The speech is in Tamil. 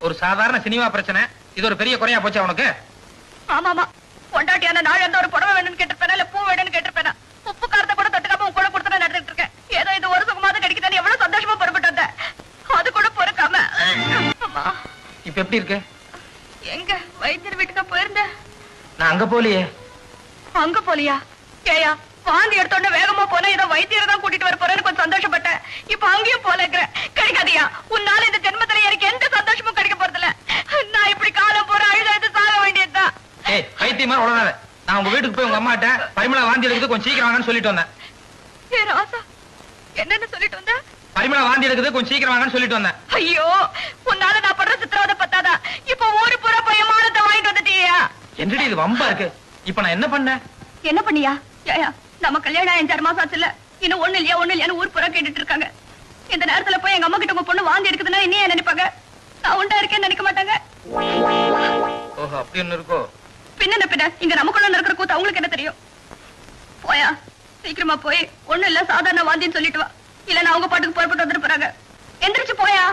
ஒரு சாதாரண சினிமா பிரச்சனை, இது ஒரு பெரிய குறையா போச்சா உனக்கு? ஆமாமா, பொண்டாட்டியான நாள் எந்த ஒரு புடவை வேணும்னு கேட்டிருப்பேனா இல்ல பூ வேணும்னு கேட்டிருப்பேனா? உப்பு காரத்தை கூட தொட்டுக்காம உன் கூட கொடுத்து நடந்துட்டு இருக்கேன். ஏதோ இது ஒரு சுகமாவது கிடைக்குதுன்னு எவ்வளவு சந்தோஷமா புறப்பட்டு வந்தேன். அது கூட பொறுக்காம இப்ப எப்படி இருக்கு? எங்க வைத்தியர் வீட்டுக்கு போயிருந்தேன். நான் அங்க போலியே. அங்க போலியா? ஏயா, வாந்தி எடுத்தோட வேகமா போனா ஏதோ வைத்தியரை தான் கூட்டிட்டு வர போறேன்னு கொஞ்சம் சந்தோஷப்பட்டேன். இப்ப அங்கேயும் போலங்கிற கிடைக்காதியா? உன்னால இந்த ஜென்மத்துல எனக்கு எந்த சந்தோஷமும் கிடைக்க போறதில்ல. நான் இப்படி காலம் போற அழுது சாக வேண்டியதுதான். ஏய், பைத்தியமா உடனே நான் உங்க வீட்டுக்கு போய் உங்க அம்மாட்ட பரிமளா வாந்தி எடுக்குது, கொஞ்சம் சீக்கிரம் வாங்கன்னு சொல்லிட்டு வந்தேன். ஏ ராசா, என்னன்னு சொல்லிட்டு வந்த? பரிமளா வாந்தி எடுக்குது, கொஞ்சம் சீக்கிரம் வாங்கன்னு சொல்லிட்டு வந்தேன். ஐயோ, உன்னால நான் படுற சித்திரவதை பத்தாதா? இப்ப ஒரு புற போய் மானத்தை வாங்கிட்டு வந்துட்டியா? என்னடி இது வம்பா இருக்கு? இப்ப நான் என்ன பண்ணேன்? என்ன பண்ணியா? ஏயா, நம்ம கல்யாணம் 5-6 மாசம் ஆச்சுல, இன்னும் ஒண்ணு இல்லையான்னு ஊர் புற கேட்டுட்டு இருக்காங்க. இந்த நேரத்துல போய் எங்க அம்மா கிட்ட உங்க பொண்ணு வாந்தி எடுக்குதுன்னா என்ன நினைப்பாங்க? நான் உண்டா இருக்கேன்னு நினைக்க மாட்டாங்க. ஓஹோ, அப்படி ஒண்ணு இருக்கோ? பின்ன இங்க நமக்குள்ள நடக்கிற கூத்து அவங்களுக்கு என்ன தெரியும்? போயா, சீக்கிரமா போய் ஒண்ணு இல்ல சாதாரண வாந்தின்னு சொல்லிட்டு வா. இல்ல நான் அவங்க பாட்டுக்கு புறப்பட்டு வந்துட்டு போறாங்க. எந்திரிச்சு போயா.